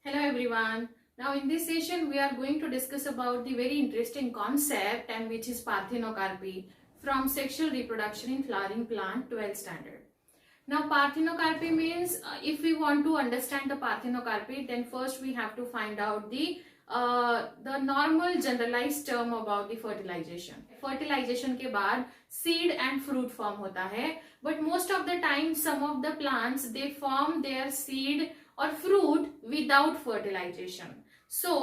Hello everyone. Now in this session we are going to discuss about the very interesting concept and which is parthenocarpy from sexual reproduction in flowering plant 12th standard. Now parthenocarpy means if we want to understand the parthenocarpy then first we have to find out the normal generalized term about the fertilization. Fertilization के बाद seed and fruit form होता है, but most of the time some of the plants they form their seed और fruit without fertilisation. सो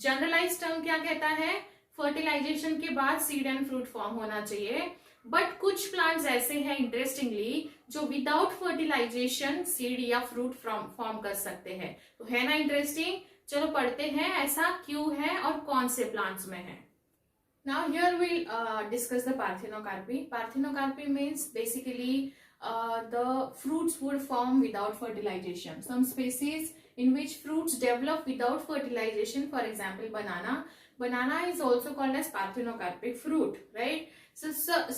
generalise term क्या कहता है? Fertilisation के बाद सीड एंड फ्रूट फॉर्म होना चाहिए. बट कुछ प्लांट्स ऐसे हैं इंटरेस्टिंगली जो विदाउट फर्टिलाइजेशन सीड या फ्रूट फॉर्म कर सकते हैं. तो है ना इंटरेस्टिंग? चलो पढ़ते हैं ऐसा क्यों है और कौन से प्लांट्स में है. Now here we'll discuss the parthenocarpy. Parthenocarpy means basically the fruits would form without fertilization. Some species in which fruits develop without fertilization, for example banana. Banana is also called as parthenocarpic fruit, right? So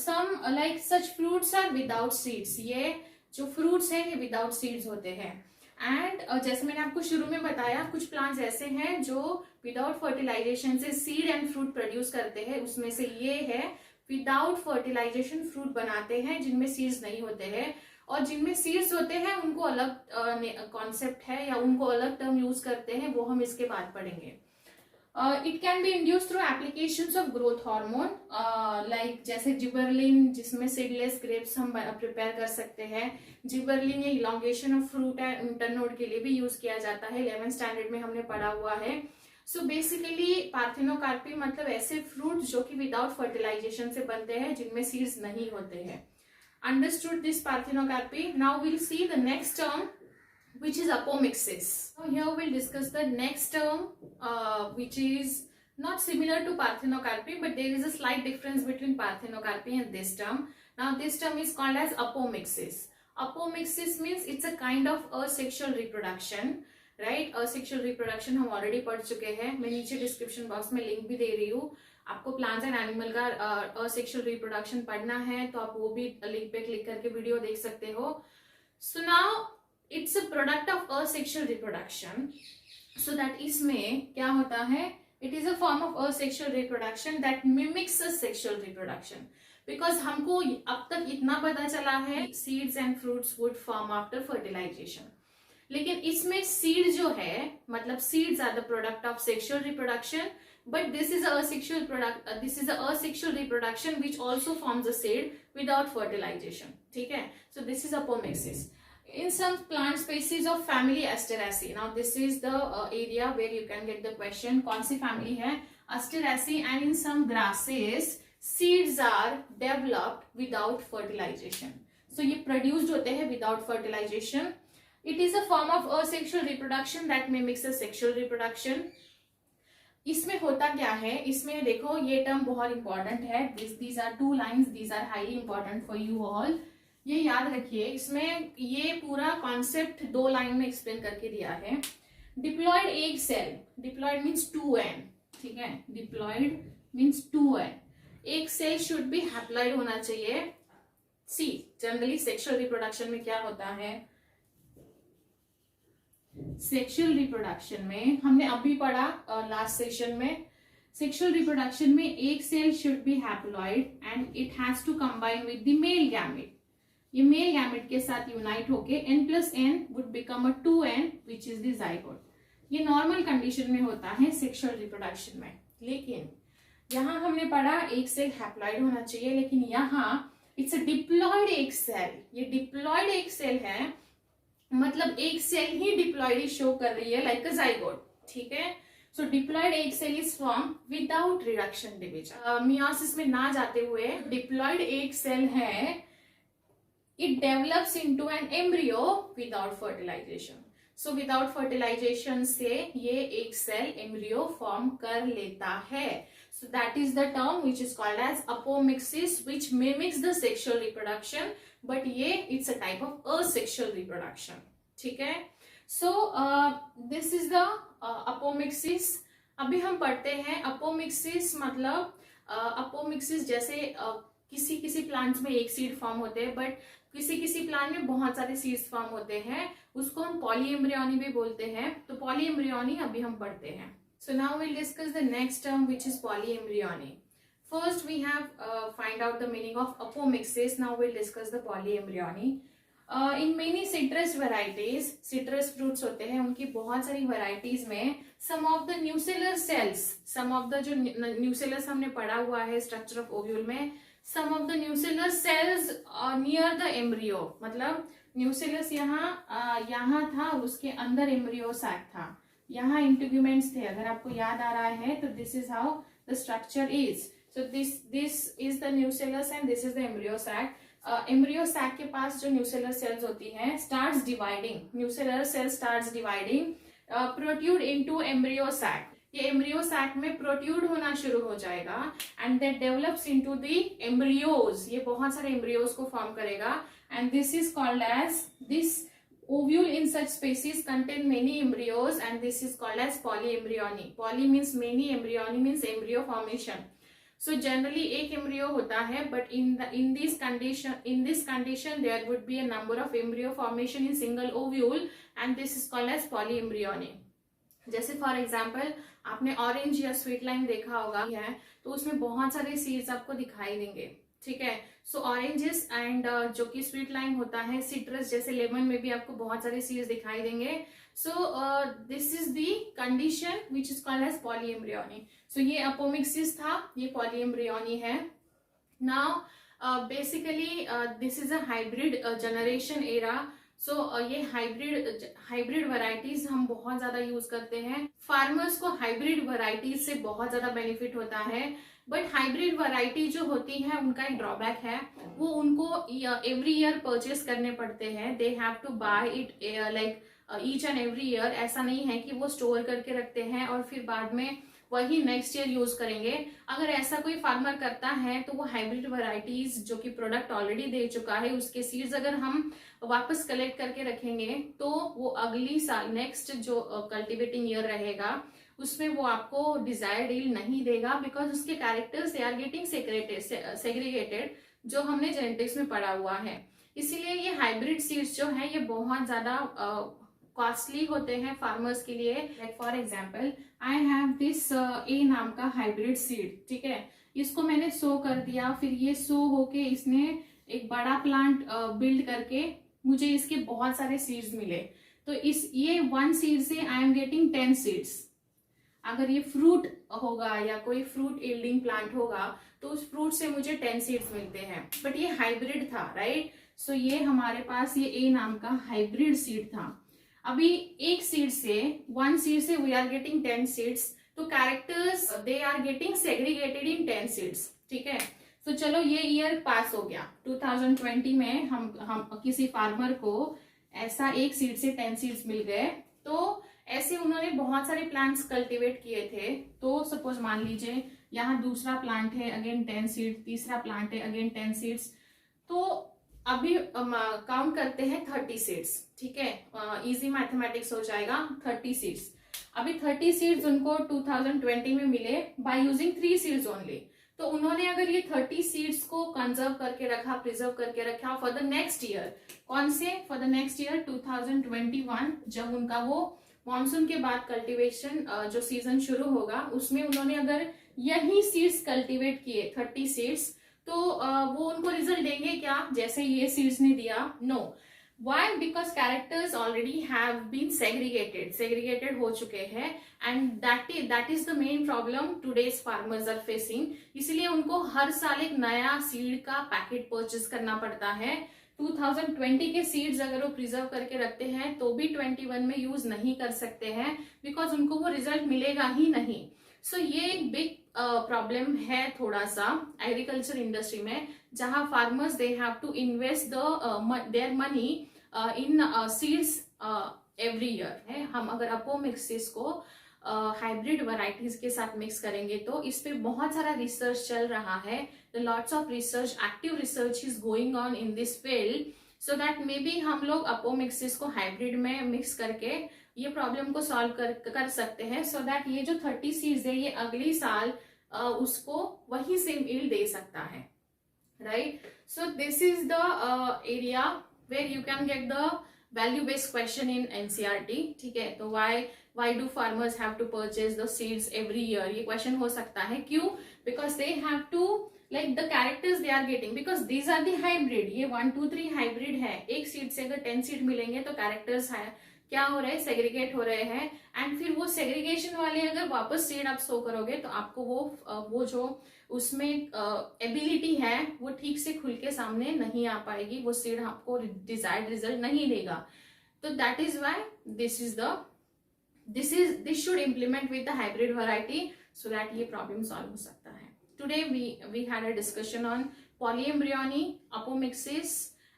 some like such fruits are without seeds. ये जो fruits हैं ये without seeds होते हैं. And जैसे मैंने आपको शुरू में बताया कुछ प्लांट्स ऐसे हैं जो विदाउट फर्टिलाइजेशन से सीड एंड फ्रूट प्रोड्यूस करते हैं. उसमें से ये है विदाउट फर्टिलाइजेशन फ्रूट बनाते हैं जिनमें सीड्स नहीं होते हैं, और जिनमें सीड्स होते हैं उनको अलग कॉन्सेप्ट है या उनको अलग टर्म यूज करते हैं, वो हम इसके बाद पढ़ेंगे. It can be induce through applications of growth hormone like जैसे जिबरलिन जिसमें सीडलेस ग्रेप्स हम प्रिपेयर कर सकते हैं. जिबरलिन ये elongation of fruit and internode के लिए भी यूज किया जाता है. 11th स्टैंडर्ड में हमने पढ़ा हुआ है. सो बेसिकली पार्थेनोकार्पी मतलब ऐसे फ्रूट जो कि विदाउट फर्टिलाइजेशन से बनते हैं जिनमें सीड्स नहीं होते हैं. Understood this parthenocarpy. Now will see the next term which is apomixis. Now here we'll discuss the next term which is not similar to parthenocarpy, but there is a slight difference between parthenocarpy and this term. Now this term is called as apomixis. Apomixis means it's a kind of asexual reproduction, right? Asexual reproduction हम already पढ़ चुके हैं. मैं नीचे description box में link भी दे रही हूँ. आपको प्लांट्स एंड एनिमल का asexual reproduction पढ़ना है तो आप वो भी लिंक पे क्लिक करके वीडियो देख सकते हो. So now it's a product of asexual reproduction. So that इसमें क्या होता है? It is a form of asexual reproduction that mimics a sexual reproduction. Because हमको अब तक इतना पता चला है seeds and fruits would form after fertilization. लेकिन इसमें seed जो है मतलब seeds are the product of sexual reproduction, but this is a asexual product. This is a asexual reproduction which also forms a seed without fertilization. ठीक है? So this is apomixis. In some plant species of family Asteraceae. Now this is the area where you can get the question कौन सी family है? Asteraceae. And in some grasses seeds are developed without fertilization. So ये produced होते हैं without fertilization. It is a form of asexual reproduction that mimics a sexual reproduction. इसमें होता क्या है? इसमें देखो ये term बहुत important है. These are two lines. These are highly important for you all. ये याद रखिए. इसमें ये पूरा कॉन्सेप्ट 2 लाइन में एक्सप्लेन करके दिया है. Diploid egg cell. Diploid means 2n. ठीक है? Diploid means 2n. एक सेल शुड बी हैप्लॉयड होना चाहिए. सी जनरली सेक्सुअल रिप्रोडक्शन में क्या होता है? सेक्सुअल रिप्रोडक्शन में हमने अभी पढ़ा लास्ट सेशन में. सेक्सुअल रिप्रोडक्शन में एक cell should be haploid and it has to combine with the male gamete. ये मेल गैमेट के साथ यूनाइट होके n+n would become a 2n which is the zygote. ये नॉर्मल कंडीशन में होता है सेक्सुअल रिप्रोडक्शन में. लेकिन यहाँ हमने पढ़ा एक सेल हैप्लॉइड होना चाहिए, लेकिन यहाँ it's a diploid egg cell. ये डिप्लॉयड एग सेल है मतलब एक सेल ही डिप्लॉयड शो कर रही है लाइक अ zygote. ठीक है? So diploid egg cell is form without reduction division. Meiosis में ना जाते हुए डिप्लॉयड एग सेल है. It develops into an embryo without fertilization. So without fertilization से ये एक सेल embryo form कर लेता है. So that is the term which is called as apomixis, which mimics the sexual reproduction, but ये it's a type of asexual reproduction. ठीक है? So this is the apomixis. अभी हम पढ़ते हैं apomixis मतलब apomixis जैसे किसी किसी प्लांट्स में एक सीड फॉर्म होते हैं, बट किसी किसी प्लांट में बहुत सारे सीड्स फॉर्म होते हैं, उसको हम पॉली एम्ब्रियोनी भी बोलते हैं। तो पॉली एम्ब्रियोनी अभी हम पढ़ते हैं। So now will discuss the next term which is poly embryony. First, we have find out the meaning of apomixis. Now we'll discuss the polyembryony. In many citrus varieties, citrus fruits होते हैं, उनकी बहुत सारी varieties में some of the nucellar cells, some of the जो nucellus हमने पढ़ा हुआ है structure of ovule में, some of the nucellar cells near the embryo, मतलब nucellus यहाँ था, उसके अंदर embryo sac था, यहाँ इंटीग्यूमेंट्स थे। अगर आपको याद आ रहा है तो this is how the structure is. So this is the nucellus and this is the embryo sac. Embryo sac के पास जो nucellar cells होती हैं starts dividing, nucellar cell starts dividing, protrude into embryo sac. ये embryo sac में protrude होना शुरू हो जाएगा and that develops into the embryos. ये बहुत सारे embryos को form करेगा and this is called as, this ovule in such species contain many embryos and this is called as polyembryony. Poly means many, embryony means embryo formation. So generally एक embryo होता है, but in this condition there would be a number of embryo formation in single ovule and this is called as polyembryony. जैसे for example आपने orange या sweet lime देखा होगा है, तो उसमें बहुत सारे सीड्स आपको दिखाई देंगे, ठीक है। सो ऑरेंजेस एंड जो कि स्वीट लाइम होता है, सिट्रस जैसे लेमन में भी आपको बहुत सारे सीड्स दिखाई देंगे। So this is the condition which is called as polyembryony. So ये अपोमिक्सिस था, ये पॉलीएम्ब्रियोनी है। Now basically this is a hybrid generation era. So ये हाइब्रिड वैरायटीज हम बहुत ज्यादा यूज करते हैं। फार्मर्स को हाइब्रिड वैरायटीज से बहुत ज्यादा बेनिफिट होता है, बट हाइब्रिड वैरायटी जो होती है उनका एक ड्रॉबैक है, वो उनको एवरी ईयर परचेस करने पड़ते हैं। They have to buy it like each and every year. ऐसा नहीं है कि वो स्टोर करके रखते हैं और फिर बाद में वही नेक्स्ट ईयर यूज करेंगे। अगर ऐसा कोई फार्मर करता है तो वो हाइब्रिड वैरायटीज जो कि प्रोडक्ट ऑलरेडी दे चुका है, उसके सीड्स अगर हम वापस कलेक्ट करके रखेंगे तो वो अगली साल नेक्स्ट जो कल्टिवेटिंग ईयर रहेगा उसमें वो आपको डिजायर्ड यील्ड नहीं देगा, बिकॉज उसके characters they are getting segregated, जो हमने जेनेटिक्स में पढ़ा हुआ है। इसीलिए ये हाइब्रिड सीड्स जो है ये बहुत ज्यादा कॉस्टली होते हैं फार्मर्स के लिए। Like for example I have this a नाम का हाइब्रिड सीड, ठीक है। इसको मैंने सो कर दिया, फिर ये सो होके इसने एक बड़ा प्लांट बिल्ड करके मुझे इसके बहुत सारे सीड्स मिले। तो ये 1 सीड से आई एम गेटिंग 10 सीड्स। अगर ये फ्रूट होगा या कोई फ्रूट यील्डिंग प्लांट होगा तो उस फ्रूट से मुझे 10 सीड्स मिलते हैं, बट ये हाइब्रिड था, राइट। सो ये हमारे पास ये ए नाम का हाइब्रिड सीड था। अभी एक सीड से 1 सीड से वी आर गेटिंग 10 सीड्स, तो characters they are getting segregated in 10 seeds, ठीक है। तो चलो ये ईयर पास हो गया, 2020 में हम किसी फार्मर को ऐसा एक सीड से 10 सीड्स मिल गए। तो ऐसे उन्होंने बहुत सारे प्लांट्स कल्टीवेट किए थे। तो सपोज मान लीजिए यहाँ दूसरा प्लांट है, अगेन 10 सीड्स, तीसरा प्लांट है, अगेन 10 सीड्स। तो अभी काउंट करते हैं 30 सीड्स, ठीक है। इजी मैथमेटिक्स हो जाएगा। 30 सीड्स, अभी 30 सीड्स उनको 2020 में मिले बाय यूजिंग 3 सीड्स ओनली। तो उन्होंने अगर ये 30 सीड्स को कंजर्व करके रखा, प्रिजर्व करके रखा फॉर द नेक्स्ट ईयर, कौन से, फॉर द नेक्स्ट ईयर 2021, जब उनका वो मॉनसून के बाद कल्टीवेशन जो सीजन शुरू होगा उसमें उन्होंने अगर यही सीड्स कल्टीवेट किए 30 सीड्स, तो वो उनको रिजल्ट देंगे क्या जैसे ये सीड्स ने दिया? No. Why? Because characters already have been segregated हो चुके हैं and that is the main problem today's farmers are facing. इसलिए उनको हर साल एक नया सीड का पैकेट परचेस करना पड़ता है। 2020 के सीड्स अगर वो प्रिजर्व करके रखते हैं तो भी 21 में यूज नहीं कर सकते हैं, बिकॉज उनको वो रिजल्ट मिलेगा ही नहीं। सो ये एक बिग प्रॉब्लम है थोड़ा सा एग्रीकल्चर इंडस्ट्री में, जहां farmers they have to invest their money in seeds every year. हम अगर अपोमिक्सिस को हाइब्रिड वैरायटीज के साथ मिक्स करेंगे तो इस पे बहुत सारा रिसर्च चल रहा है। The lots of research, active research is going on in this field, so that may be हम लोग अपोमिक्सिस को हाइब्रिड में मिक्स करके ये प्रॉब्लम को सॉल्व कर सकते हैं, सो दैट ये जो 30 सीड्स है ये अगली साल उसको वही सेम यील्ड दे सकता है। right? So this is the area where you can get the value based question in NCERT. ठीक है, तो why do farmers have to purchase the seeds every year, ये question हो सकता है. क्यों? Because they have to, like the characters they are getting, because these are the hybrid, ये 1 2 3 hybrid है. एक सीड से अगर 10 सीड मिलेंगे तो कैरेक्टर्स है क्या हो रहे हैं, सेग्रीगेट हो रहे हैं. एंड फिर वो सेग्रीगेशन वाले अगर वापस सीड आप शो करोगे तो आपको वो जो उसमें एबिलिटी है वो ठीक से खुल के सामने नहीं आ पाएगी, वो सीड आपको डिजायर्ड रिजल्ट नहीं देगा. तो that is why this should implement with the hybrid variety, so that ये प्रॉब्लम सॉल्व हो सकता है. Today we had a discussion on polyembryony, apomixis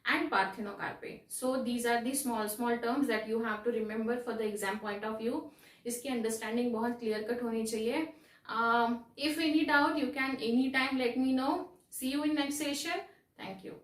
and parthenocarpe. So these are the small terms that you have to remember for the exam point of view. इसकी understanding बहुत clear cut होनी चाहिए. If any doubt, you can anytime let me know. See you in next session. Thank you.